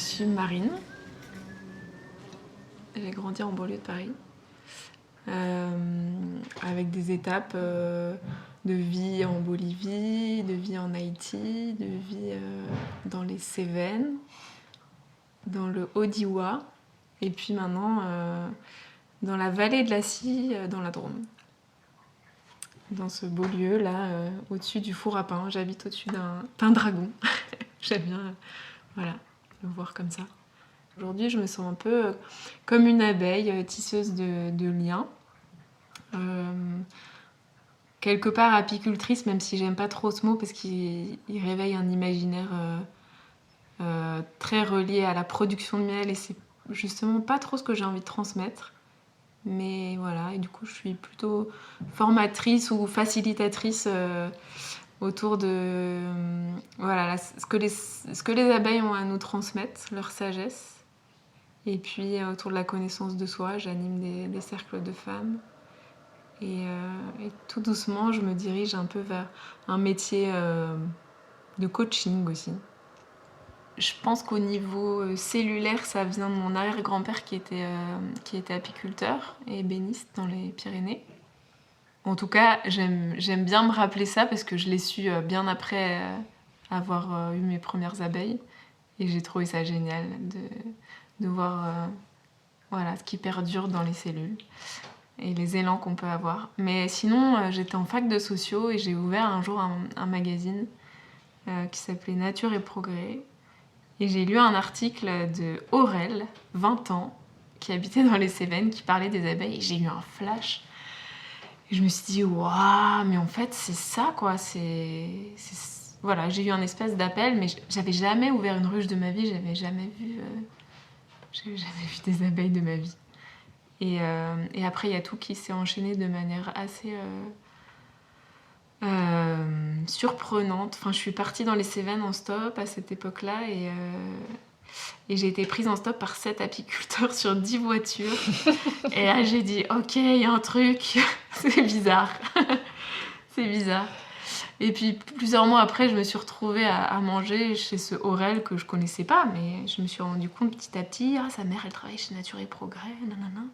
suis Marine. J'ai grandi en banlieue de Paris. Avec des étapes de vie en Bolivie, de vie en Haïti, de vie dans les Cévennes, dans le Haut-Diois, et puis maintenant dans la vallée de la Scie, dans la Drôme. Dans ce beau lieu là, au-dessus du four à pain. J'habite au-dessus d'un dragon. J'aime bien voilà, le voir comme ça. Aujourd'hui, je me sens un peu comme une abeille, tisseuse de liens. Quelque part apicultrice, même si j'aime pas trop ce mot parce qu'il réveille un imaginaire très relié à la production de miel et c'est justement pas trop ce que j'ai envie de transmettre. Mais voilà, et du coup je suis plutôt formatrice ou facilitatrice autour de voilà, ce que les abeilles ont à nous transmettre, leur sagesse. Et puis autour de la connaissance de soi, j'anime des cercles de femmes. Et tout doucement, je me dirige un peu vers un métier de coaching aussi. Je pense qu'au niveau cellulaire, ça vient de mon arrière-grand-père qui était apiculteur et ébéniste dans les Pyrénées. En tout cas, j'aime bien me rappeler ça parce que je l'ai su bien après avoir eu mes premières abeilles. Et j'ai trouvé ça génial de voir voilà, ce qui perdure dans les cellules et les élans qu'on peut avoir. Mais sinon, j'étais en fac de sociaux et j'ai ouvert un jour un magazine qui s'appelait Nature et Progrès. Et j'ai lu un article de Aurel, 20 ans, qui habitait dans les Cévennes, qui parlait des abeilles. Et j'ai eu un flash. Et je me suis dit, waouh, mais en fait, c'est ça, quoi. Voilà, j'ai eu un espèce d'appel, mais j'avais jamais ouvert une ruche de ma vie. J'avais jamais vu des abeilles de ma vie. Et après, il y a tout qui s'est enchaîné de manière assez surprenante. Enfin, je suis partie dans les Cévennes en stop à cette époque-là et j'ai été prise en stop par 7 apiculteurs sur 10 voitures. Et là, j'ai dit, ok, il y a un truc, c'est bizarre. C'est bizarre. Et puis, plusieurs mois après, je me suis retrouvée à manger chez ce Aurel que je connaissais pas, mais je me suis rendu compte petit à petit, ah, sa mère, elle travaille chez Nature et Progrès, nanana.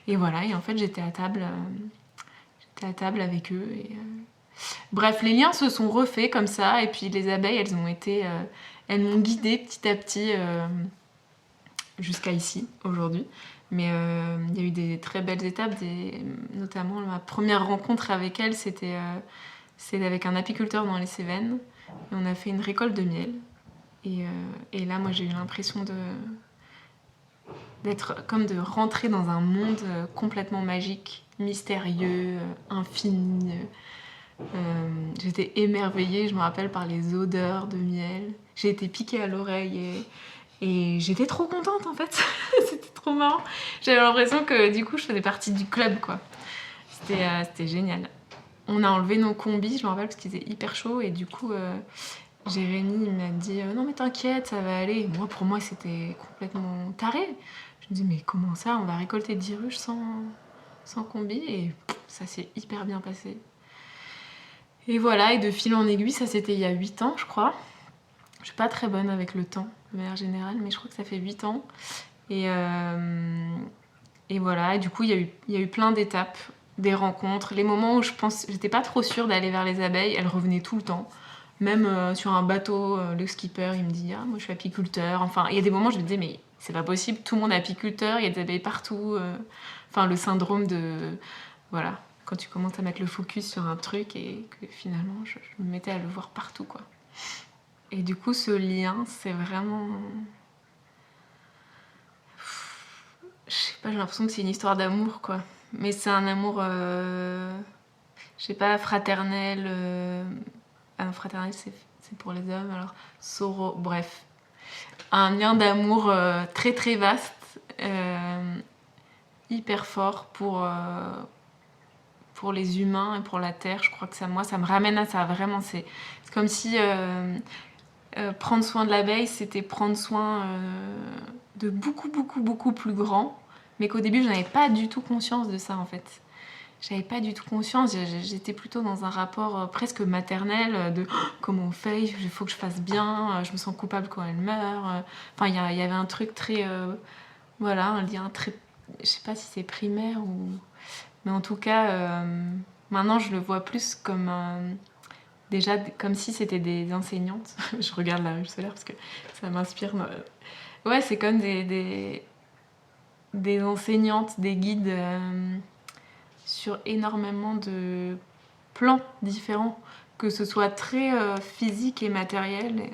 Et voilà, et en fait, j'étais à table avec eux. Bref, les liens se sont refaits comme ça, et puis les abeilles, elles m'ont guidée petit à petit jusqu'à ici, aujourd'hui. Mais il y a eu des très belles étapes, notamment ma première rencontre avec elles, c'était avec un apiculteur dans les Cévennes. Et on a fait une récolte de miel. Et là, moi, j'ai eu l'impression de rentrer dans un monde complètement magique, mystérieux, infini. J'étais émerveillée, je me rappelle, par les odeurs de miel. J'ai été piquée à l'oreille et j'étais trop contente en fait. C'était trop marrant. J'avais l'impression que du coup je faisais partie du club quoi. C'était génial. On a enlevé nos combis, je me rappelle, parce qu'il faisait hyper chaud et du coup Jérémy m'a dit non mais t'inquiète, ça va aller. Et moi pour moi c'était complètement taré. Je me dis mais comment ça, on va récolter 10 ruches sans combi et ça s'est hyper bien passé. Et voilà, et de fil en aiguille, ça c'était il y a 8 ans je crois. Je suis pas très bonne avec le temps de manière générale, mais je crois que ça fait 8 ans. Et voilà, et du coup il y a eu plein d'étapes, des rencontres, les moments où j'étais pas trop sûre d'aller vers les abeilles, elles revenaient tout le temps. Même sur un bateau, le skipper il me dit ah moi je suis apiculteur. Enfin il y a des moments où je me disais mais c'est pas possible, tout le monde est apiculteur, il y a des abeilles partout. Enfin le syndrome de voilà, quand tu commences à mettre le focus sur un truc et que finalement je me mettais à le voir partout quoi. Et du coup ce lien c'est vraiment, je sais pas, j'ai l'impression que c'est une histoire d'amour quoi. Mais c'est un amour, je sais pas, fraternel. Fraternel c'est pour les hommes, alors soro, bref. Un lien d'amour très très vaste, hyper fort pour les humains et pour la terre. Je crois que ça me ramène à ça, vraiment. C'est comme si prendre soin de l'abeille, c'était prendre soin de beaucoup, beaucoup, beaucoup plus grand, mais qu'au début, je n'avais pas du tout conscience de ça, en fait. j'avais pas du tout conscience. J'étais plutôt dans un rapport presque maternel de comment on fait, il faut que je fasse bien, je me sens coupable quand elle meurt. Enfin, il y avait un truc très... voilà, un lien très... Je sais pas si c'est primaire ou... Mais en tout cas, maintenant, je le vois plus comme... déjà, comme si c'était des enseignantes. Je regarde la ruche solaire parce que ça m'inspire. Ouais, c'est comme des enseignantes, des guides sur énormément de plans différents, que ce soit très physique et matériel,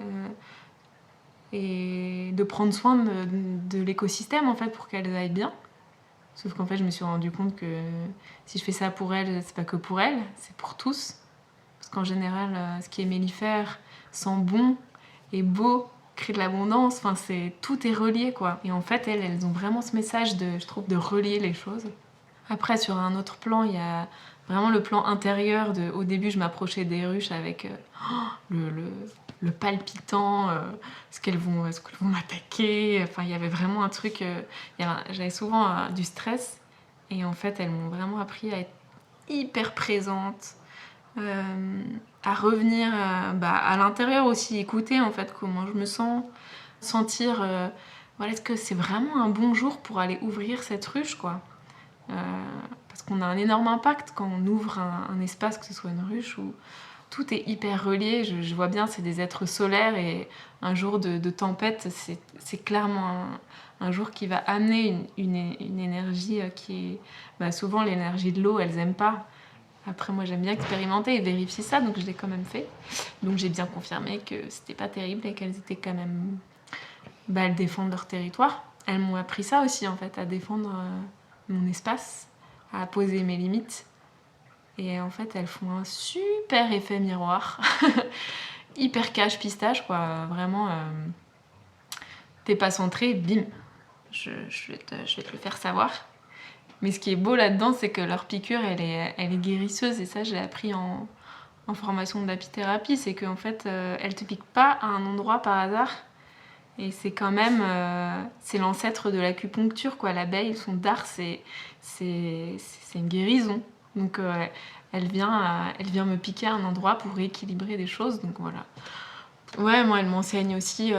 et de prendre soin de l'écosystème en fait pour qu'elles aillent bien. Sauf qu'en fait, je me suis rendu compte que si je fais ça pour elles, c'est pas que pour elles, c'est pour tous. Parce qu'en général, ce qui est mellifère sent bon et beau, crée de l'abondance. Enfin, tout est relié, quoi. Et en fait, elles ont vraiment ce message je trouve, de relier les choses. Après, sur un autre plan, il y a vraiment le plan intérieur. Au début, je m'approchais des ruches avec le palpitant, est-ce qu'elles vont m'attaquer. Enfin, il y avait vraiment un truc... j'avais souvent du stress. Et en fait, elles m'ont vraiment appris à être hyper présente, à revenir à l'intérieur aussi, écouter en fait comment je me sens, sentir voilà, est-ce que c'est vraiment un bon jour pour aller ouvrir cette ruche, quoi. Parce qu'on a un énorme impact quand on ouvre un espace, que ce soit une ruche où tout est hyper relié. Je vois bien, c'est des êtres solaires et un jour de tempête, c'est clairement un jour qui va amener une énergie qui est... souvent l'énergie de l'eau, elles n'aiment pas. Après, moi, j'aime bien expérimenter et vérifier ça, donc je l'ai quand même fait. Donc j'ai bien confirmé que c'était pas terrible et qu'elles étaient quand même... elles défendent leur territoire. Elles m'ont appris ça aussi, en fait, à défendre mon espace, à poser mes limites. Et en fait, elles font un super effet miroir. Hyper cache pistache, quoi. Vraiment, t'es pas centré, bim. Je vais te le faire savoir. Mais ce qui est beau là-dedans, c'est que leur piqûre, elle est guérisseuse. Et ça, j'ai appris en formation d'apithérapie. C'est qu'en fait, elle te pique pas à un endroit par hasard. Et c'est quand même... c'est l'ancêtre de l'acupuncture, quoi. L'abeille, son dard, c'est une guérison. Donc, elle vient me piquer à un endroit pour rééquilibrer des choses. Donc, voilà. Ouais, moi, elle m'enseigne aussi,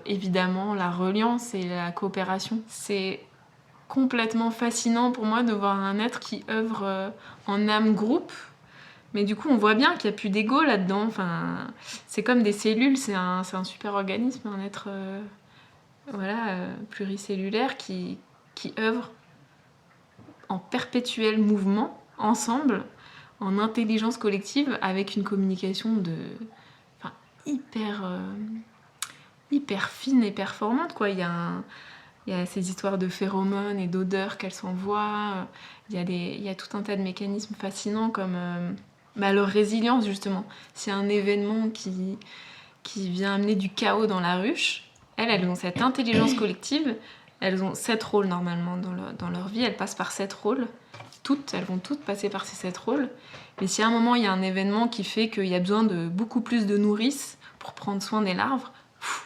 évidemment, la reliance et la coopération. C'est complètement fascinant pour moi de voir un être qui œuvre en âme groupe, mais du coup on voit bien qu'il n'y a plus d'ego là-dedans. Enfin, c'est comme des cellules, c'est un super organisme, un être pluricellulaire qui œuvre en perpétuel mouvement, ensemble, en intelligence collective, avec une communication hyper fine et performante, quoi. Il y a ces histoires de phéromones et d'odeurs qu'elles s'envoient. Il y a tout un tas de mécanismes fascinants comme leur résilience, justement. S'il y a un événement qui vient amener du chaos dans la ruche, elles ont cette intelligence collective. Elles ont 7 rôles normalement dans leur vie. Elles passent par 7 rôles. Elles vont toutes passer par ces 7 rôles. Mais si à un moment il y a un événement qui fait qu'il y a besoin de beaucoup plus de nourrice pour prendre soin des larves,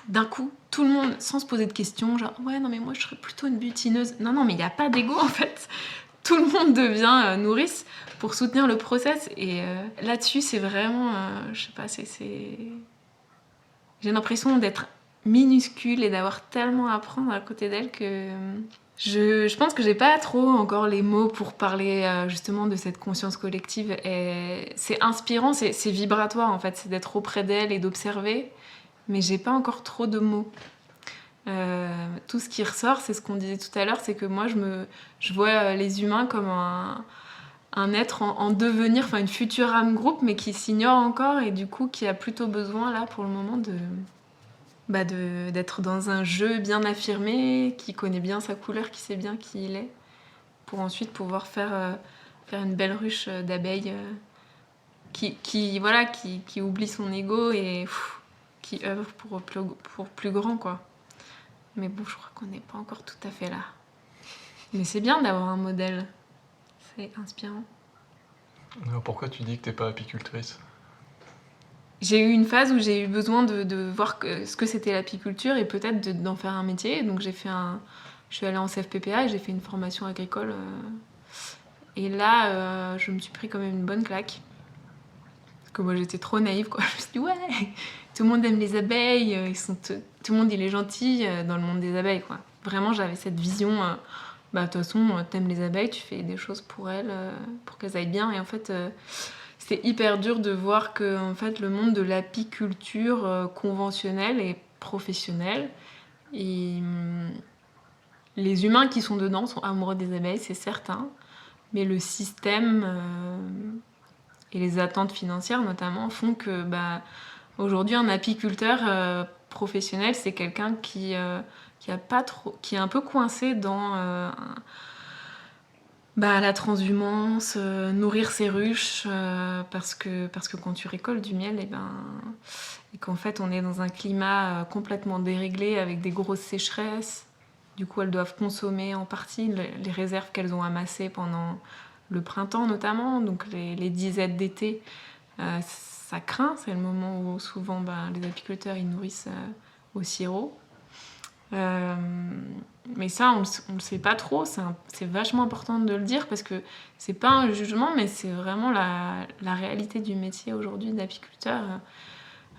d'un coup, tout le monde, sans se poser de questions, genre ouais, non, mais moi je serais plutôt une butineuse. Non, mais il n'y a pas d'ego en fait. Tout le monde devient nourrice pour soutenir le process. Et là-dessus, c'est vraiment, je sais pas, j'ai l'impression d'être minuscule et d'avoir tellement à apprendre à côté d'elle que je pense que j'ai pas trop encore les mots pour parler justement de cette conscience collective. Et c'est inspirant, c'est vibratoire en fait, c'est d'être auprès d'elle et d'observer. Mais j'ai pas encore trop de mots. Tout ce qui ressort, c'est ce qu'on disait tout à l'heure, c'est que moi je vois les humains comme un être en devenir, enfin une future âme groupe, mais qui s'ignore encore et du coup qui a plutôt besoin là pour le moment d'être dans un jeu bien affirmé, qui connaît bien sa couleur, qui sait bien qui il est, pour ensuite pouvoir faire une belle ruche d'abeilles qui oublie son ego et qui œuvre pour plus grand, quoi. Mais bon, je crois qu'on n'est pas encore tout à fait là. Mais c'est bien d'avoir un modèle. C'est inspirant. Pourquoi tu dis que t'es pas apicultrice ? J'ai eu une phase où j'ai eu besoin de voir ce que c'était l'apiculture et peut-être d'en faire un métier. Donc je suis allée en CFPPA et j'ai fait une formation agricole Et là, je me suis pris quand même une bonne claque. Parce que moi, j'étais trop naïve, quoi. Je me suis dit, ouais, tout le monde aime les abeilles, tout le monde, il est gentil dans le monde des abeilles, quoi. Vraiment, j'avais cette vision, bah, de toute façon, t'aimes les abeilles, tu fais des choses pour elles, pour qu'elles aillent bien. Et en fait, c'était hyper dur de voir que en fait, le monde de l'apiculture conventionnelle et professionnelle, et, les humains qui sont dedans sont amoureux des abeilles, c'est certain. Mais le système et les attentes financières notamment font que bah, aujourd'hui un apiculteur professionnel c'est quelqu'un qui a pas trop, qui est un peu coincé dans bah, la transhumance, nourrir ses ruches parce que quand tu récoltes du miel et qu'en fait on est dans un climat complètement déréglé avec des grosses sécheresses. Du coup, elles doivent consommer en partie les réserves qu'elles ont amassées pendant le printemps notamment, donc les disettes d'été, ça craint, c'est le moment où souvent les apiculteurs ils nourrissent au sirop. Mais ça, on le sait pas trop, c'est vachement important de le dire parce que c'est pas un jugement, mais c'est vraiment la réalité du métier aujourd'hui d'apiculteur.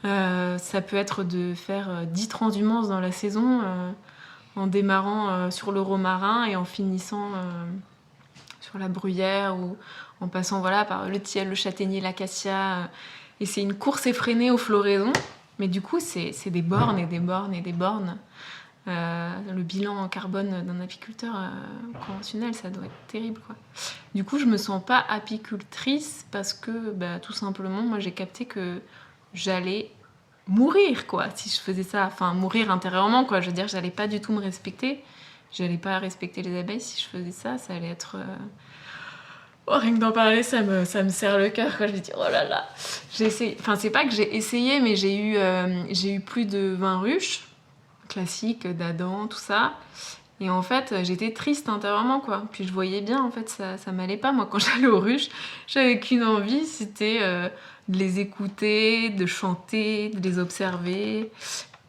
Ça peut être de faire 10 transhumances dans la saison en démarrant sur le romarin et en finissant sur la bruyère ou en passant par le tilleul, le châtaignier, l'acacia. Et c'est une course effrénée aux floraisons. Mais du coup, c'est des bornes et des bornes et des bornes. Le bilan en carbone d'un apiculteur conventionnel, ça doit être terrible, quoi. Du coup, je me sens pas apicultrice parce que, tout simplement, moi, j'ai capté que j'allais mourir, quoi, si je faisais ça. Enfin, mourir intérieurement, quoi. Je veux dire, j'allais pas du tout me respecter. J'allais pas respecter les abeilles si je faisais ça. Ça allait être... Oh, rien que d'en parler, ça me serre le cœur, quoi. Je me dis, oh là là. J'ai essayé... Enfin, c'est pas que j'ai essayé, mais j'ai eu plus de 20 ruches. Classiques, d'Adam, tout ça. Et en fait, j'étais triste intérieurement, quoi. Puis je voyais bien, en fait, ça m'allait pas. Moi, quand j'allais aux ruches, j'avais qu'une envie, c'était de les écouter, de chanter, de les observer.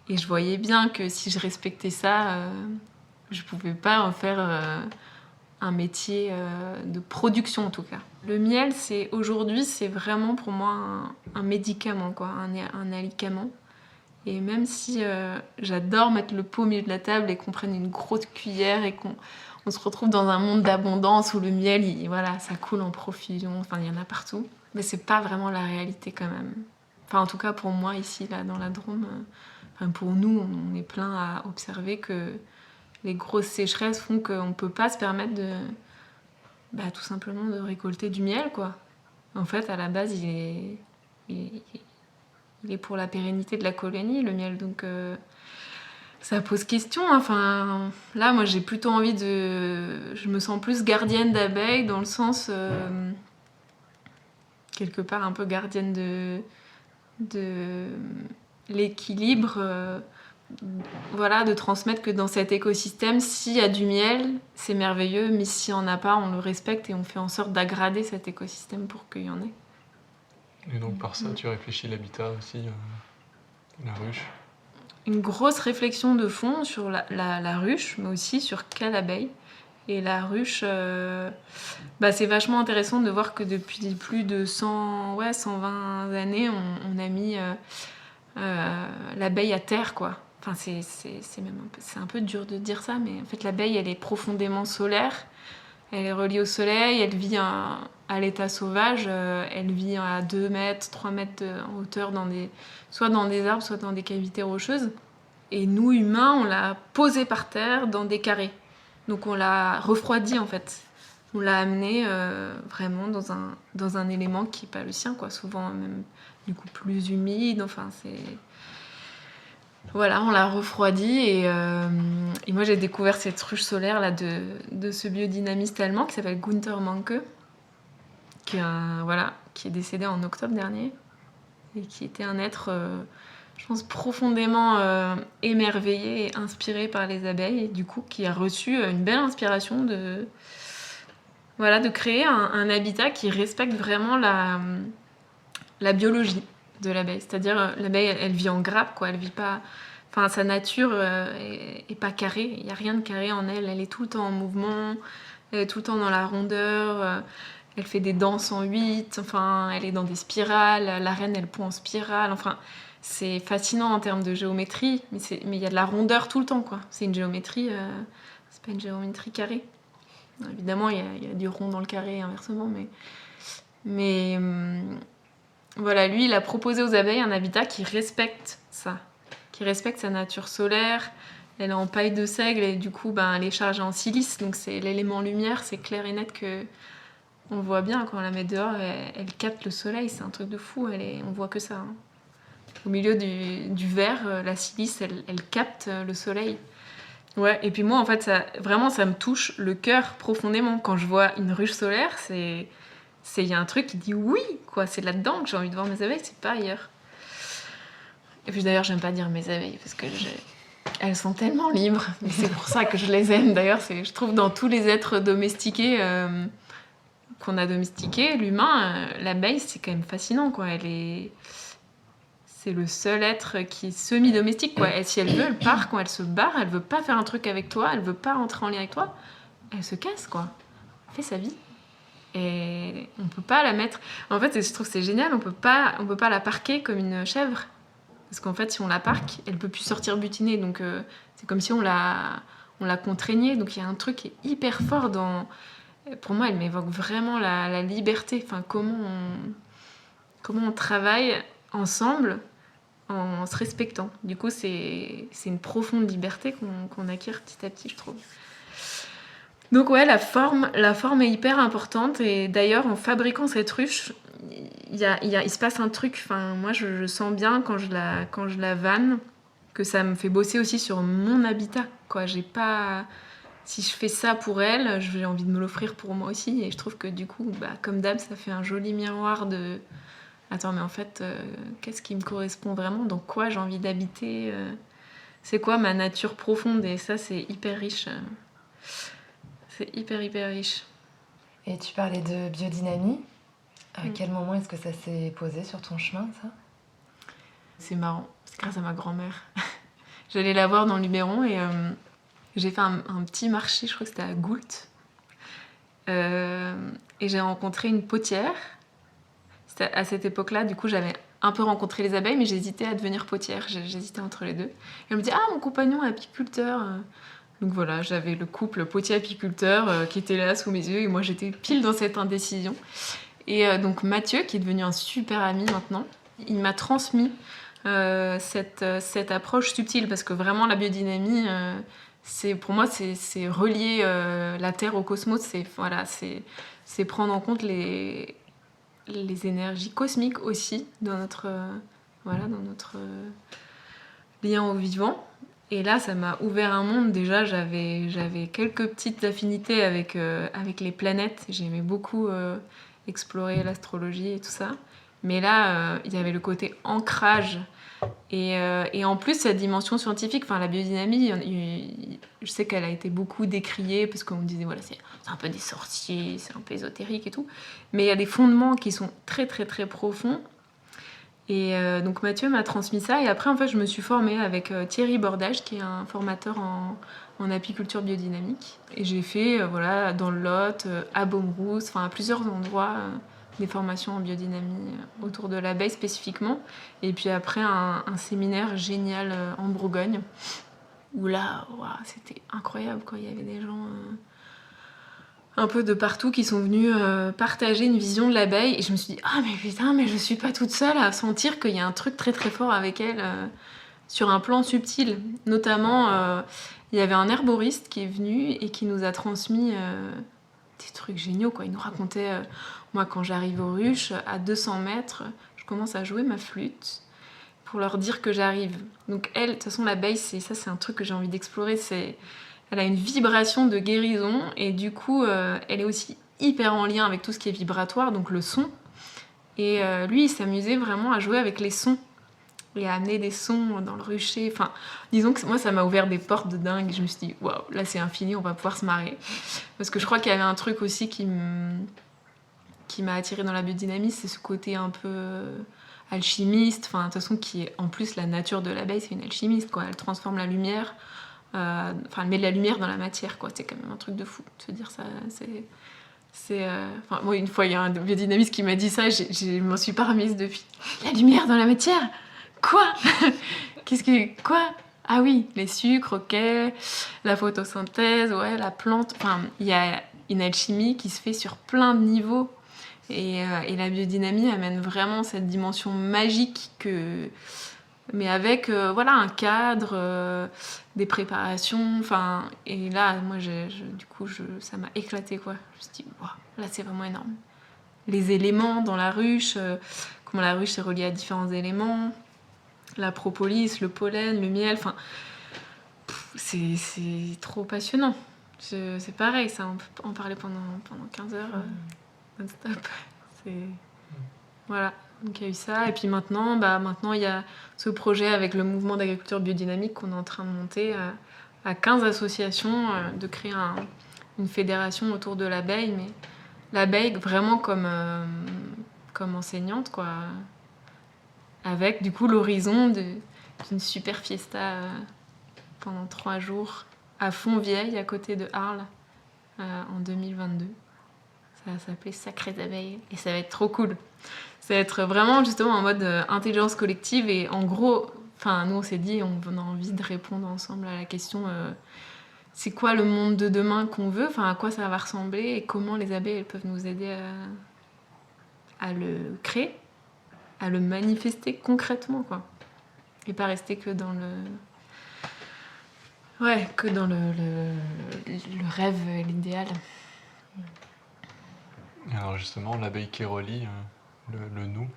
Et je voyais bien que si je respectais ça, je pouvais pas en faire un métier de production, en tout cas. Le miel, aujourd'hui, c'est vraiment pour moi un médicament, quoi, un alicament. Et même si j'adore mettre le pot au milieu de la table et qu'on prenne une grosse cuillère et qu'on se retrouve dans un monde d'abondance où le miel, ça coule en profusion, enfin il y en a partout. Mais c'est pas vraiment la réalité quand même. Enfin en tout cas pour moi ici, là, dans la Drôme, pour nous, on est plein à observer que les grosses sécheresses font qu'on peut pas se permettre de... tout simplement de récolter du miel, quoi. En fait, à la base, il est pour la pérennité de la colonie, le miel, donc ça pose question. Enfin, là, moi, j'ai plutôt envie de... Je me sens plus gardienne d'abeilles, dans le sens... quelque part un peu gardienne de l'équilibre, de transmettre que dans cet écosystème, s'il y a du miel, c'est merveilleux, mais s'il n'y en a pas, on le respecte et on fait en sorte d'aggrader cet écosystème pour qu'il y en ait. Et donc par ça, tu réfléchis l'habitat aussi, la ruche. Une grosse réflexion de fond sur la ruche, mais aussi sur quelle abeille. Et la ruche, c'est vachement intéressant de voir que depuis plus de 120 années, on a mis l'abeille à terre, quoi. Enfin, c'est un peu dur de dire ça, mais en fait, l'abeille, elle est profondément solaire. Elle est reliée au soleil, elle vit à l'état sauvage, elle vit à 2 mètres, 3 mètres en hauteur, soit dans des arbres, soit dans des cavités rocheuses. Et nous, humains, on l'a posée par terre dans des carrés. Donc on l'a refroidie, en fait. On l'a amenée vraiment dans un élément qui n'est pas le sien, quoi. Souvent même du coup plus humide, enfin c'est... Voilà, on l'a refroidi et moi j'ai découvert cette ruche solaire là, de ce biodynamiste allemand qui s'appelle Günther Manke, qui est décédé en octobre dernier et qui était un être, je pense, profondément émerveillé et inspiré par les abeilles et du coup qui a reçu une belle inspiration de créer un habitat qui respecte vraiment la biologie de l'abeille. C'est-à-dire, l'abeille, elle vit en grappe, quoi. Elle vit pas... Enfin, sa nature est pas carrée. Il n'y a rien de carré en elle. Elle est tout le temps en mouvement. Elle est tout le temps dans la rondeur. Elle fait des danses en 8. Enfin, elle est dans des spirales. La reine, elle pond en spirale. Enfin, c'est fascinant en termes de géométrie. Mais il y a de la rondeur tout le temps, quoi. C'est une géométrie... c'est pas une géométrie carrée. Évidemment, il y a du rond dans le carré, inversement, mais voilà, lui, il a proposé aux abeilles un habitat qui respecte ça, qui respecte sa nature solaire. Elle est en paille de seigle et du coup, elle est chargée en silice, donc c'est l'élément lumière, c'est clair et net que on voit bien quand on la met dehors, elle capte le soleil, c'est un truc de fou, on voit que ça. Hein. Au milieu du verre, la silice, elle capte le soleil. Ouais, et puis moi, en fait, ça me touche le cœur profondément. Quand je vois une ruche solaire, il y a un truc qui dit oui, quoi. C'est là-dedans que j'ai envie de voir mes abeilles, c'est pas ailleurs. Et puis d'ailleurs, j'aime pas dire mes abeilles, parce que elles sont tellement libres. Mais c'est pour ça que je les aime. D'ailleurs, je trouve dans tous les êtres domestiqués qu'on a domestiqués, l'humain, l'abeille, c'est quand même fascinant, quoi. C'est le seul être qui est semi-domestique, quoi. Et si elle veut, elle part. Quand elle se barre, elle veut pas faire un truc avec toi, elle veut pas rentrer en lien avec toi, elle se casse, quoi. Elle fait sa vie. Et on peut pas la mettre... En fait, je trouve que c'est génial, on peut pas la parquer comme une chèvre. Parce qu'en fait, si on la parque, elle peut plus sortir butiner. Donc, c'est comme si on la contraignait. Donc, il y a un truc qui est hyper fort dans... Pour moi, elle m'évoque vraiment la liberté. Enfin, comment on travaille ensemble en se respectant. Du coup, c'est une profonde liberté qu'on acquiert petit à petit, je trouve. Donc ouais, la forme est hyper importante. Et d'ailleurs, en fabriquant cette ruche, il se passe un truc. Enfin, moi, je sens bien quand je la vanne que ça me fait bosser aussi sur mon habitat. Quoi, si je fais ça pour elle, j'ai envie de me l'offrir pour moi aussi. Et je trouve que du coup, comme d'hab, ça fait un joli miroir de... Attends, mais en fait, qu'est-ce qui me correspond vraiment? Dans quoi j'ai envie d'habiter? C'est quoi ma nature profonde? Et ça, c'est hyper riche. C'est hyper, hyper riche. Et tu parlais de biodynamie. À quel moment est-ce que ça s'est posé sur ton chemin, ça? C'est marrant. C'est grâce à ma grand-mère. J'allais la voir dans le Luberon et j'ai fait un petit marché, je crois que c'était à Goult. Et j'ai rencontré une potière. À cette époque-là, du coup, j'avais un peu rencontré les abeilles, mais j'hésitais à devenir potière. J'hésitais entre les deux. Et elle me dit « Ah, mon compagnon est apiculteur !» Donc voilà, j'avais le couple potier-apiculteur qui était là sous mes yeux, et moi, j'étais pile dans cette indécision. Et donc Mathieu, qui est devenu un super ami maintenant, il m'a transmis cette approche subtile, parce que vraiment, la biodynamie, pour moi, c'est relier la Terre au cosmos. C'est prendre en compte les énergies cosmiques aussi dans notre lien au vivant. Et là, ça m'a ouvert un monde. Déjà, j'avais quelques petites affinités avec les planètes. J'aimais beaucoup explorer l'astrologie et tout ça. Mais là, il y avait le côté ancrage. Et en plus, cette dimension scientifique, enfin la biodynamie, je sais qu'elle a été beaucoup décriée parce qu'on me disait voilà, c'est un peu des sorciers, c'est un peu ésotérique et tout. Mais il y a des fondements qui sont très très très profonds. Et donc Mathieu m'a transmis ça. Et après, en fait, je me suis formée avec Thierry Bordage, qui est un formateur en apiculture biodynamique. Et j'ai fait dans le Lot, à Baumrousse, à plusieurs endroits. Des formations en biodynamie autour de l'abeille spécifiquement. Et puis après, un séminaire génial en Bourgogne, où là, c'était incroyable, quoi. Il y avait des gens un peu de partout qui sont venus partager une vision de l'abeille. Et je me suis dit, ah mais putain, mais je suis pas toute seule à sentir qu'il y a un truc très très fort avec elle sur un plan subtil. Notamment, il y avait un herboriste qui est venu et qui nous a transmis... des trucs géniaux, quoi. Il nous racontait, moi quand j'arrive aux ruches, à 200 mètres, je commence à jouer ma flûte pour leur dire que j'arrive. Donc elle, de toute façon, l'abeille, c'est un truc que j'ai envie d'explorer. Elle a une vibration de guérison et du coup, elle est aussi hyper en lien avec tout ce qui est vibratoire, donc le son. Et lui, il s'amusait vraiment à jouer avec les sons et à amener des sons dans le rucher. Enfin, disons que moi, ça m'a ouvert des portes de dingue. Je me suis dit, waouh, là, c'est infini, on va pouvoir se marrer. Parce que je crois qu'il y avait un truc aussi qui m'a attirée dans la biodynamie, c'est ce côté un peu alchimiste. Enfin, de toute façon, qui est en plus la nature de l'abeille, c'est une alchimiste, quoi. Elle transforme la lumière Enfin, elle met de la lumière dans la matière, quoi. C'est quand même un truc de fou de se dire ça. Enfin, moi, une fois, il y a un biodynamiste qui m'a dit ça, je m'en suis pas remise depuis. La lumière dans la matière? Quoi? Quoi? Ah oui, les sucres, ok, la photosynthèse, ouais, la plante. Enfin, il y a une alchimie qui se fait sur plein de niveaux. Et la biodynamie amène vraiment cette dimension magique mais avec voilà, un cadre, des préparations. Enfin, et là, moi, du coup, ça m'a éclaté, quoi. Je me suis dit, wow, là, c'est vraiment énorme. Les éléments dans la ruche, comment la ruche est reliée à différents éléments, la propolis, le pollen, le miel, enfin, c'est trop passionnant. C'est pareil, ça, on peut en parler pendant 15 heures non-stop. Voilà, donc il y a eu ça. Et puis maintenant, il y a ce projet avec le mouvement d'agriculture biodynamique qu'on est en train de monter à 15 associations, de créer une fédération autour de l'abeille, mais l'abeille vraiment comme enseignante, quoi. Avec du coup l'horizon d'une super fiesta pendant 3 jours à Fontvieille, à côté de Arles, en 2022. Ça va s'appeler Sacrées Abeilles et ça va être trop cool. Ça va être vraiment justement en mode intelligence collective et en gros, nous on s'est dit on a envie de répondre ensemble à la question c'est quoi le monde de demain qu'on veut, à quoi ça va ressembler et comment les abeilles elles peuvent nous aider à le créer, à le manifester concrètement, quoi. Et pas rester que dans le rêve, l'idéal. Alors justement, l'abeille qui relie, le nous,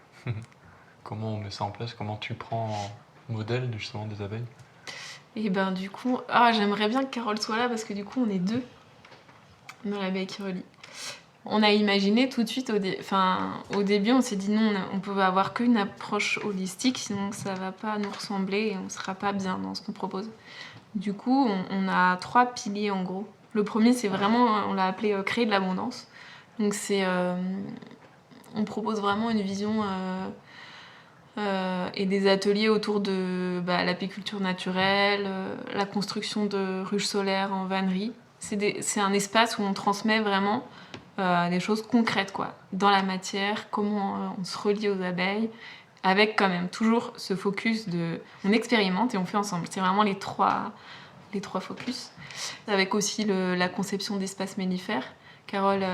comment on met ça en place? Comment tu prends modèle justement des abeilles? Et ben du coup, j'aimerais bien que Carole soit là parce que du coup on est 2 dans l'abeille qui relie. On a imaginé tout de suite, au début on s'est dit non, on peut avoir qu'une approche holistique, sinon ça va pas nous ressembler et on sera pas bien dans ce qu'on propose. Du coup on a 3 piliers en gros. Le premier c'est vraiment, on l'a appelé créer de l'abondance. Donc on propose vraiment une vision et des ateliers autour de l'apiculture naturelle, la construction de ruches solaires en vannerie. C'est un espace où on transmet vraiment des choses concrètes, quoi, dans la matière, comment on se relie aux abeilles, avec quand même toujours ce focus on expérimente et on fait ensemble. C'est vraiment les trois focus. Avec aussi la conception d'espaces mellifères. Carole,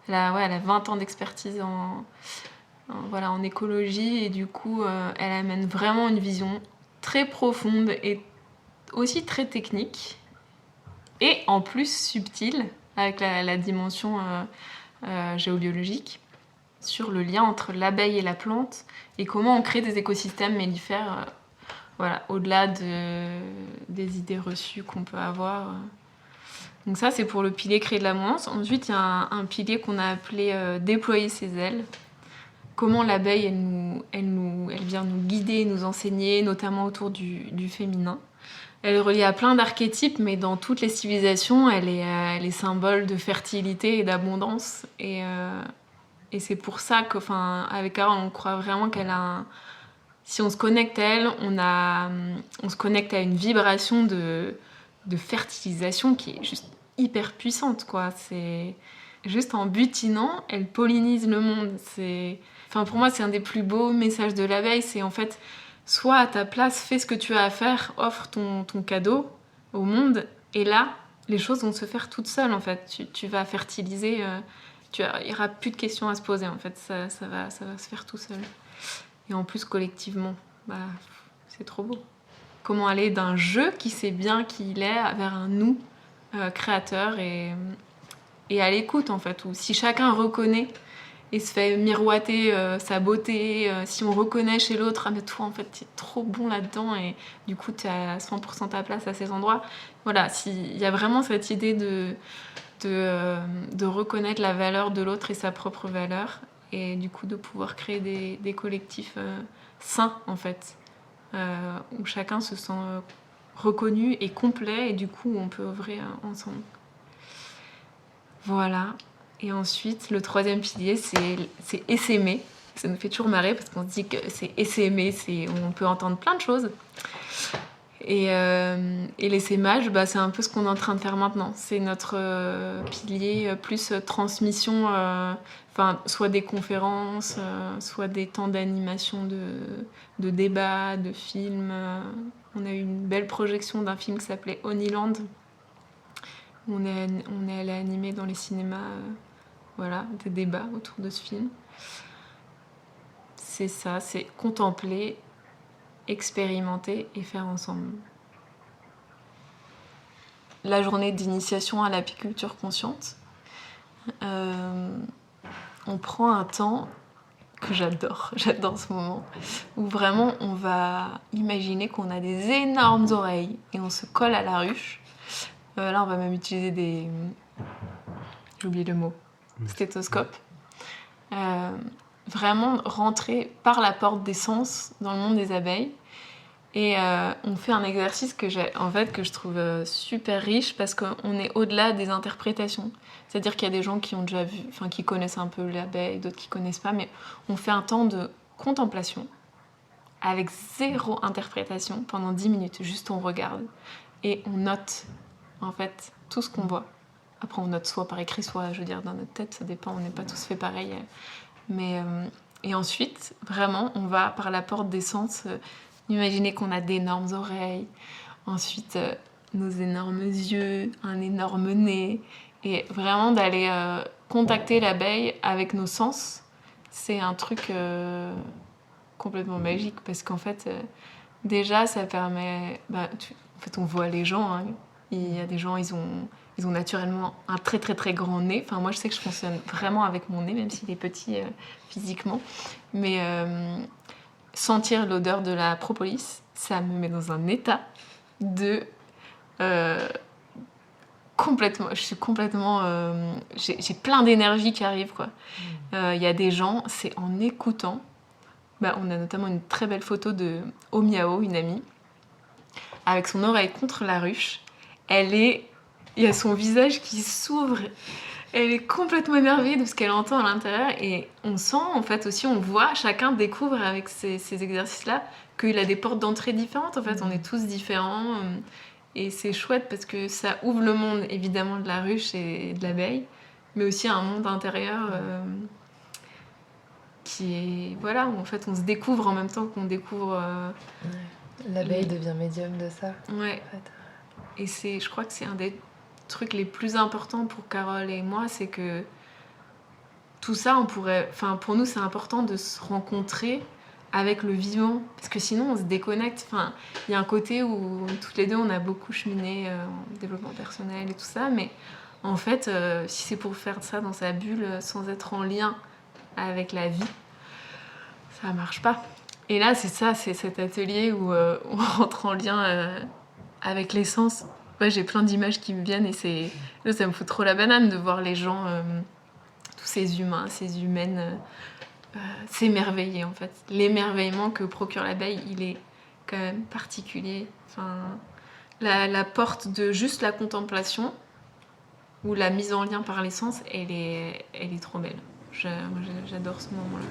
elle a 20 ans d'expertise en écologie et du coup elle amène vraiment une vision très profonde et aussi très technique et en plus subtile avec la dimension géobiologique sur le lien entre l'abeille et la plante et comment on crée des écosystèmes mellifères au-delà des idées reçues qu'on peut avoir. Donc ça c'est pour le pilier créer de l'abondance. Ensuite il y a un pilier qu'on a appelé déployer ses ailes. Comment l'abeille, elle vient nous guider, nous enseigner, notamment autour du féminin. Elle est reliée à plein d'archétypes, mais dans toutes les civilisations, elle est symbole de fertilité et d'abondance. Et c'est pour ça qu'avec Carole, on croit vraiment qu'elle a si on se connecte à elle, on se connecte à une vibration de fertilisation qui est juste hyper puissante, quoi. C'est juste en butinant, elle pollinise le monde. Pour moi, c'est un des plus beaux messages de l'abeille. C'est en fait, sois à ta place, fais ce que tu as à faire, offre ton cadeau au monde. Et là, les choses vont se faire toutes seules, en fait. Tu vas fertiliser, il n'y aura plus de questions à se poser, en fait. Ça va se faire tout seul. Et en plus, collectivement, c'est trop beau. Comment aller d'un je qui sait bien qui il est vers un nous créateur et à l'écoute, en fait. Où si chacun reconnaît et se fait miroiter sa beauté, si on reconnaît chez l'autre, mais toi en fait t'es trop bon là-dedans et du coup t'es à 100% ta place à ces endroits. Voilà, il y a vraiment cette idée de reconnaître la valeur de l'autre et sa propre valeur et du coup de pouvoir créer des collectifs sains en fait, où chacun se sent reconnu et complet et du coup on peut œuvrer ensemble. Voilà. Et ensuite, le troisième pilier, c'est essaimer. Ça nous fait toujours marrer parce qu'on se dit que c'est essaimer, on peut entendre plein de choses. Et l'essaimage, c'est un peu ce qu'on est en train de faire maintenant. C'est notre pilier plus transmission, soit des conférences, soit des temps d'animation de débats, de films. On a eu une belle projection d'un film qui s'appelait Honeyland. On est allé animer dans les cinémas des débats autour de ce film. C'est ça, c'est contempler, expérimenter et faire ensemble. La journée d'initiation à l'apiculture consciente, on prend un temps que j'adore ce moment, où vraiment on va imaginer qu'on a des énormes oreilles et on se colle à la ruche. Là on va même utiliser j'ai oublié le mot, stéthoscope. Vraiment rentrer par la porte des sens dans le monde des abeilles. Et on fait un exercice que je trouve super riche parce qu'on est au-delà des interprétations. C'est-à-dire qu'il y a des gens qui ont déjà vu, qui connaissent un peu l'abeille, d'autres qui connaissent pas, mais on fait un temps de contemplation avec 0 interprétation pendant 10 minutes. Juste on regarde et on note en fait tout ce qu'on voit. Après on note soit par écrit, soit dans notre tête, ça dépend, on n'est pas tous fait pareil. Et ensuite, vraiment, on va par la porte des sens. Imaginez qu'on a d'énormes oreilles, ensuite nos énormes yeux, un énorme nez, et vraiment d'aller contacter l'abeille avec nos sens, c'est un truc complètement magique parce qu'en fait, déjà ça permet. En fait, on voit les gens. Hein. Il y a des gens, ils ont naturellement un très très très grand nez. Enfin, moi je sais que je fonctionne vraiment avec mon nez, même s'il est petit physiquement, mais. Sentir l'odeur de la propolis, ça me met dans un état de complètement. Je suis complètement. J'ai plein d'énergie qui arrive, quoi. Il y a des gens, c'est en écoutant. On a notamment une très belle photo de Omiao, une amie, avec son oreille contre la ruche. Il y a son visage qui s'ouvre. Elle est complètement émerveillée de ce qu'elle entend à l'intérieur et on sent, en fait, aussi, on voit, chacun découvre avec ces exercices-là qu'il a des portes d'entrée différentes. En fait, on est tous différents et c'est chouette parce que ça ouvre le monde, évidemment, de la ruche et de l'abeille, mais aussi un monde intérieur qui est... Voilà, où en fait, on se découvre en même temps qu'on découvre... L'abeille devient médium de ça. Ouais. En fait. Et je crois que c'est un des trucs les plus importants pour Carole et moi, c'est que tout ça, pour nous, c'est important de se rencontrer avec le vivant, parce que sinon on se déconnecte. Il y a un côté où toutes les deux on a beaucoup cheminé en développement personnel et tout ça, mais en fait, si c'est pour faire ça dans sa bulle sans être en lien avec la vie, ça marche pas. Et là, c'est cet atelier où on rentre en lien avec l'essence. Ouais, j'ai plein d'images qui me viennent et là, ça me fout trop la banane de voir les gens, tous ces humains, ces humaines, s'émerveiller en fait. L'émerveillement que procure l'abeille, il est quand même particulier. La porte de juste la contemplation ou la mise en lien par l'essence, elle est trop belle. Moi, j'adore ce moment-là.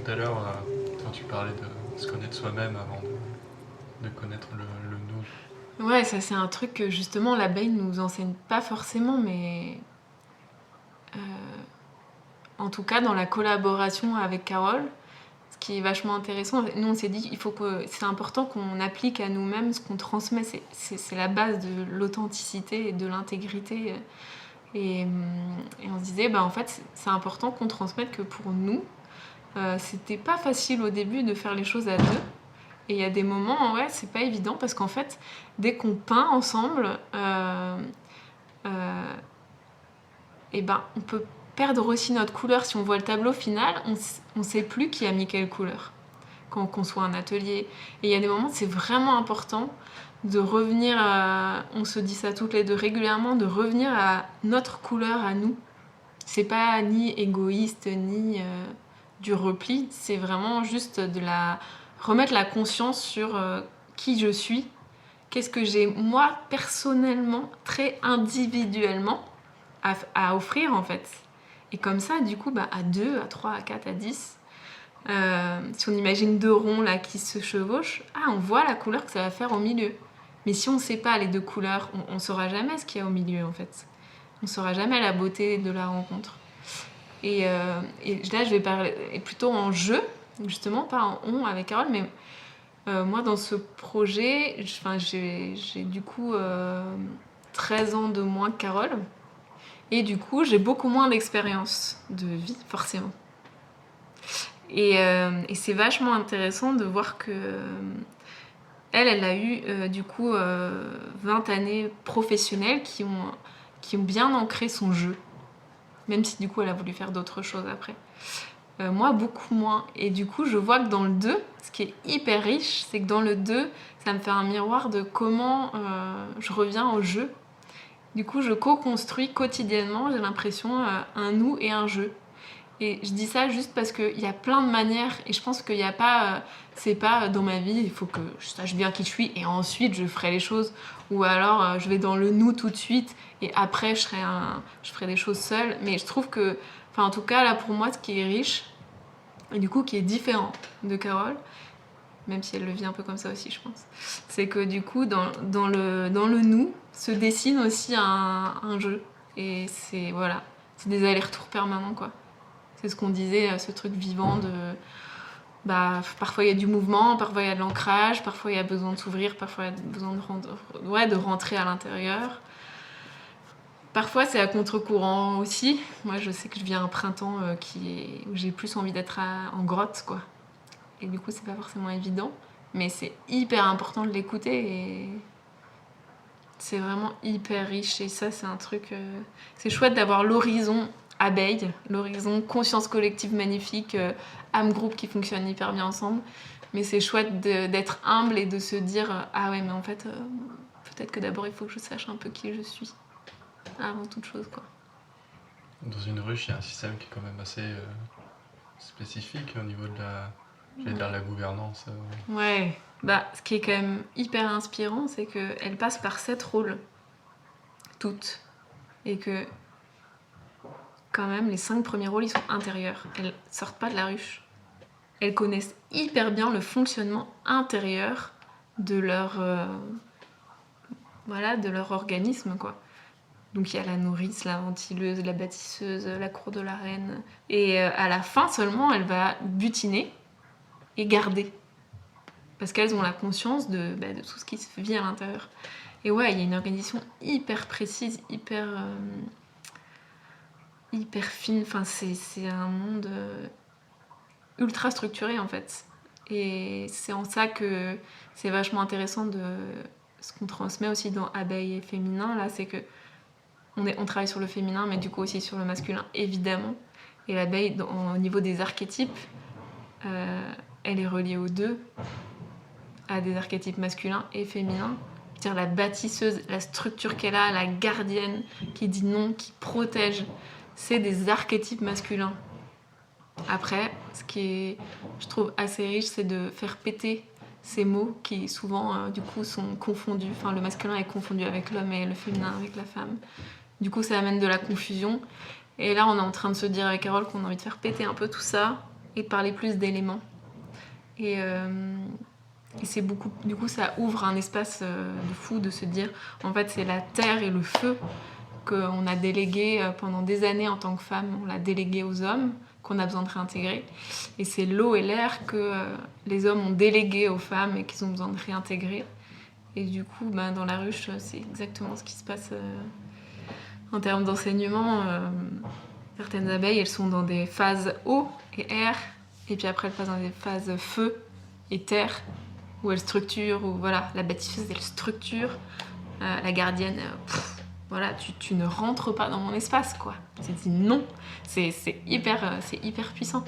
Tout à l'heure, quand tu parlais de se connaître soi-même avant de connaître le nous. Ouais, ça c'est un truc que justement l'abeille nous enseigne pas forcément, mais en tout cas dans la collaboration avec Carole, ce qui est vachement intéressant, nous on s'est dit c'est important qu'on applique à nous-mêmes ce qu'on transmet, c'est la base de l'authenticité et de l'intégrité. Et on se disait, en fait c'est important qu'on transmette que pour nous, c'était pas facile au début de faire les choses à deux. Et il y a des moments, ouais, c'est pas évident parce qu'en fait, dès qu'on peint ensemble, et ben on peut perdre aussi notre couleur. Si on voit le tableau final, on ne sait plus qui a mis quelle couleur quand on conçoit un atelier. Et il y a des moments où c'est vraiment important de revenir à... On se dit ça toutes les deux régulièrement, de revenir à notre couleur à nous. C'est pas ni égoïste, ni du repli. C'est vraiment juste remettre la conscience sur qui je suis. Qu'est-ce que j'ai, moi, personnellement, très individuellement, à offrir, en fait. Et comme ça, du coup, à 2, à 3, à 4, à 10, si on imagine 2 ronds là, qui se chevauchent, on voit la couleur que ça va faire au milieu. Mais si on ne sait pas les 2 couleurs, on ne saura jamais ce qu'il y a au milieu, en fait. On ne saura jamais la beauté de la rencontre. Et là, je vais parler plutôt en jeu, justement, pas en on avec Carole, mais moi, dans ce projet, j'ai du coup 13 ans de moins que Carole. Et du coup, j'ai beaucoup moins d'expérience de vie, forcément. Et c'est vachement intéressant de voir que elle a eu du coup 20 années professionnelles qui ont bien ancré son jeu. Même si du coup, elle a voulu faire d'autres choses après. Moi, beaucoup moins. Et du coup, je vois que dans le 2, ce qui est hyper riche, c'est que dans le 2, ça me fait un miroir de comment je reviens au jeu. Du coup, je co-construis quotidiennement, j'ai l'impression, un nous et un jeu. Et je dis ça juste parce qu'il y a plein de manières, et je pense qu'il n'y a pas... c'est pas dans ma vie, il faut que je sache bien qui je suis, et ensuite je ferai les choses. Ou alors je vais dans le nous tout de suite, et après je ferai des choses seule. Mais je trouve que... Enfin, en tout cas, là, pour moi, ce qui est riche, et du coup, qui est différent de Carole, même si elle le vit un peu comme ça aussi, je pense, c'est que du coup, dans le nous, se dessine aussi un jeu. Et c'est, voilà, c'est des allers-retours permanents, quoi. C'est ce qu'on disait, ce truc vivant de... parfois il y a du mouvement, parfois il y a de l'ancrage, parfois il y a besoin de s'ouvrir, parfois il y a besoin de rentrer à l'intérieur. Parfois c'est à contre-courant aussi. Moi je sais que je vis un printemps où j'ai plus envie d'être en grotte, quoi. Et du coup c'est pas forcément évident, mais c'est hyper important de l'écouter et c'est vraiment hyper riche. Et ça c'est un truc... c'est chouette d'avoir l'horizon abeille, l'horizon conscience collective magnifique, âme groupe qui fonctionne hyper bien ensemble. Mais c'est chouette d'être humble et de se dire ah ouais mais en fait peut-être que d'abord il faut que je sache un peu qui je suis avant toute chose, quoi. Dans une ruche, il y a un système qui est quand même assez spécifique au niveau de la gouvernance. Ouais, ce qui est quand même hyper inspirant, c'est qu'elle passe par 7 rôles, toutes, et que quand même les 5 premiers rôles ils sont intérieurs, elles sortent pas de la ruche. Elles connaissent hyper bien le fonctionnement intérieur de leur organisme, quoi. Donc il y a la nourrice, la ventileuse, la bâtisseuse, la cour de la reine. Et à la fin seulement, elle va butiner et garder. Parce qu'elles ont la conscience de tout ce qui se vit à l'intérieur. Et ouais, il y a une organisation hyper précise, hyper fine. Enfin, c'est un monde ultra structuré, en fait. Et c'est en ça que c'est vachement intéressant de ce qu'on transmet aussi dans Abeille et Féminin, là, c'est que on travaille sur le féminin, mais du coup aussi sur le masculin, évidemment. Et l'abeille, au niveau des archétypes, elle est reliée aux deux, à des archétypes masculins et féminins. C'est-à-dire la bâtisseuse, la structure qu'elle a, la gardienne qui dit non, qui protège, c'est des archétypes masculins. Après, ce qui est, je trouve, assez riche, c'est de faire péter ces mots qui souvent, du coup, sont confondus. Enfin, le masculin est confondu avec l'homme et le féminin avec la femme. Du coup, ça amène de la confusion. Et là, on est en train de se dire avec Carole qu'on a envie de faire péter un peu tout ça et de parler plus d'éléments. Et c'est beaucoup... Du coup, ça ouvre un espace de fou de se dire, en fait, c'est la terre et le feu qu'on a délégué pendant des années en tant que femme. On l'a délégué aux hommes, qu'on a besoin de réintégrer. Et c'est l'eau et l'air que les hommes ont délégué aux femmes et qu'ils ont besoin de réintégrer. Et du coup, dans la ruche, c'est exactement ce qui se passe... En termes d'enseignement, certaines abeilles, elles sont dans des phases eau et air, et puis après elles passent dans des phases feu et terre, où elles structurent, où voilà, la bâtisseuse, elle structure, la gardienne, voilà, tu ne rentres pas dans mon espace, quoi. Tu dis non. C'est hyper puissant.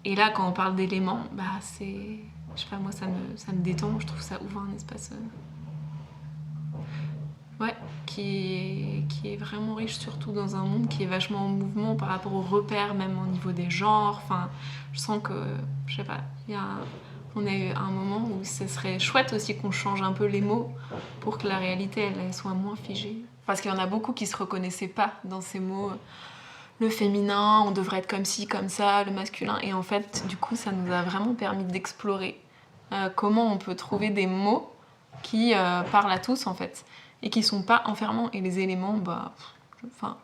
Et là, quand on parle d'éléments, bah c'est... Je sais pas, moi, ça me détend. Je trouve que ça ouvre un espace... Ouais, qui est vraiment riche, surtout dans un monde qui est vachement en mouvement par rapport aux repères, même au niveau des genres. Enfin, je sens que, je sais pas, on a eu un moment où ce serait chouette aussi qu'on change un peu les mots pour que la réalité, elle soit moins figée. Parce qu'il y en a beaucoup qui se reconnaissaient pas dans ces mots. Le féminin, on devrait être comme ci, comme ça, le masculin. Et en fait, du coup, ça nous a vraiment permis d'explorer comment on peut trouver des mots qui parlent à tous, en fait, et qui sont pas enfermants. Et les éléments, bah,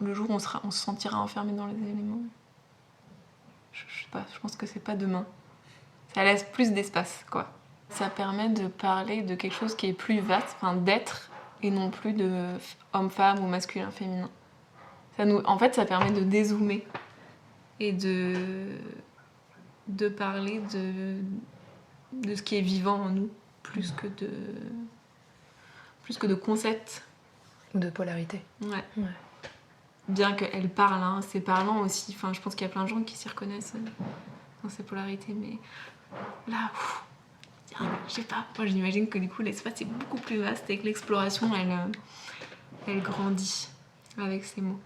le jour où on se sentira enfermé dans les éléments, je sais pas, je pense que c'est pas demain. Ça laisse plus d'espace, quoi. Ça permet de parler de quelque chose qui est plus vaste, enfin d'être, et non plus de homme-femme ou masculin-féminin. En fait, ça permet de dézoomer et de parler de ce qui est vivant en nous, plus que de concepts. De polarité. Ouais. Bien qu'elle parle, hein, c'est parlant aussi. Enfin, je pense qu'il y a plein de gens qui s'y reconnaissent dans ces polarités, mais là, je sais pas. Moi, j'imagine que du coup, l'espace est beaucoup plus vaste et que l'exploration, elle grandit avec ces mots.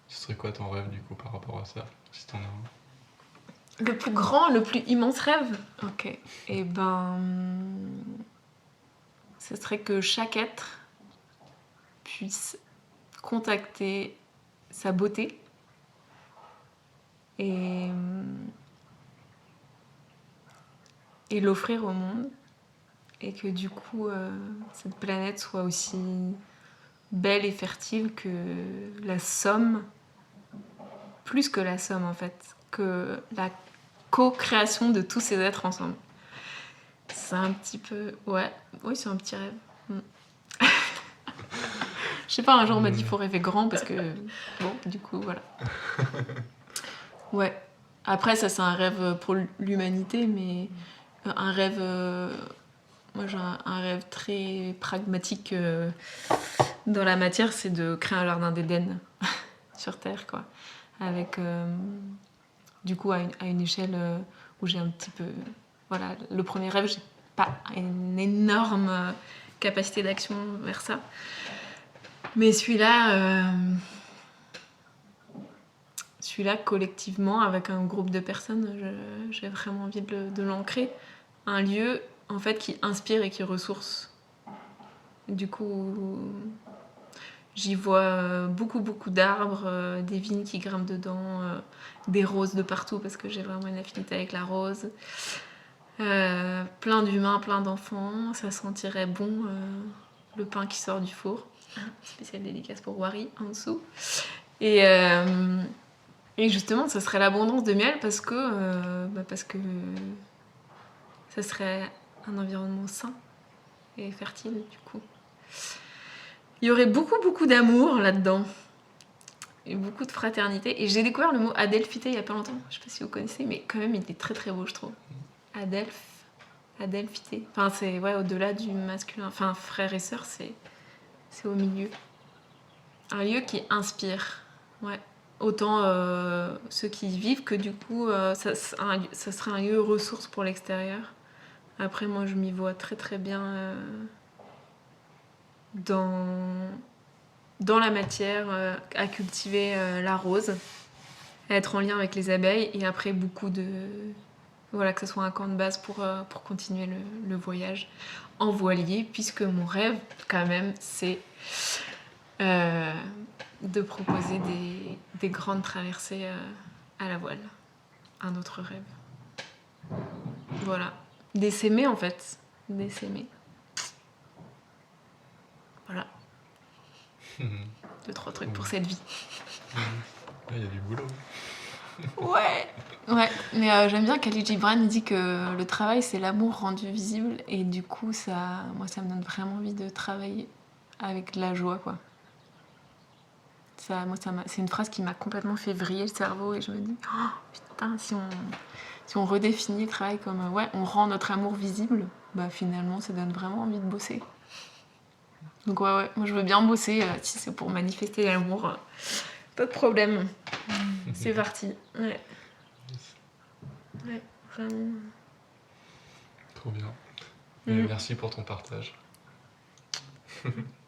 Ce serait quoi ton rêve du coup par rapport à ça, si t'en as un? Le plus grand, le plus immense rêve? Ok. Et ben... ce serait que chaque être puisse contacter sa beauté et l'offrir au monde. Et que du coup, cette planète soit aussi belle et fertile que la somme, plus que la somme en fait, que la co-création de tous ces êtres ensemble. C'est un petit peu... Ouais, oui, c'est un petit rêve. Je sais pas, un jour on m'a dit faut rêver grand parce que... Bon, du coup, voilà. Ouais. Après, ça c'est un rêve pour l'humanité, mais un rêve... Moi j'ai un rêve très pragmatique dans la matière, c'est de créer un jardin d'Éden sur Terre, quoi. Avec... du coup, à une échelle où j'ai un petit peu... Voilà, le premier rêve, j'ai pas une énorme capacité d'action vers ça. Mais celui-là, collectivement, avec un groupe de personnes, j'ai vraiment envie de l'ancrer. Un lieu, en fait, qui inspire et qui ressource. Du coup, j'y vois beaucoup d'arbres, des vignes qui grimpent dedans, des roses de partout, parce que j'ai vraiment une affinité avec la rose. Plein d'humains, plein d'enfants, ça sentirait bon le pain qui sort du four. Spéciale dédicace pour Wari en dessous. Et justement, ça serait l'abondance de miel parce que ça serait un environnement sain et fertile du coup. Il y aurait beaucoup d'amour là-dedans et beaucoup de fraternité. Et j'ai découvert le mot adelphité il y a pas longtemps. Je sais pas si vous connaissez, mais quand même il est très beau, je trouve. Adelphité. Enfin, c'est au-delà du masculin. Enfin, frère et sœur, c'est au milieu. Un lieu qui inspire. Ouais. Autant ceux qui y vivent que du coup, ça serait un lieu ressource pour l'extérieur. Après, moi, je m'y vois très bien dans la matière, à cultiver la rose, à être en lien avec les abeilles et après beaucoup de... Voilà, que ce soit un camp de base pour continuer le voyage en voilier, puisque mon rêve, quand même, c'est de proposer des grandes traversées à la voile. Un autre rêve. Voilà. D'essaimer, en fait. D'essaimer. Voilà. 2-3 trucs pour cette vie. Il y a du boulot. Ouais, mais j'aime bien Khalil Gibran, il dit que le travail c'est l'amour rendu visible et du coup moi ça me donne vraiment envie de travailler avec de la joie quoi. C'est une phrase qui m'a complètement fait vriller le cerveau et je me dis oh, putain si on redéfinit le travail comme on rend notre amour visible, bah finalement ça donne vraiment envie de bosser. Donc ouais, moi je veux bien bosser, si c'est pour manifester l'amour, pas de problème. C'est parti. Ouais. Ouais, vraiment. Trop bien. Et merci pour ton partage.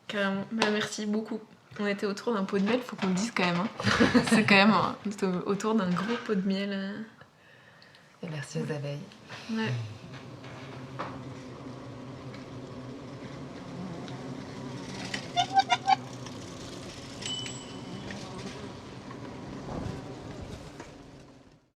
Carrément. Bah, merci beaucoup. On était autour d'un pot de miel, faut qu'on le dise quand même. Hein. C'est quand même on était autour d'un gros pot de miel. Et merci aux abeilles. Ouais.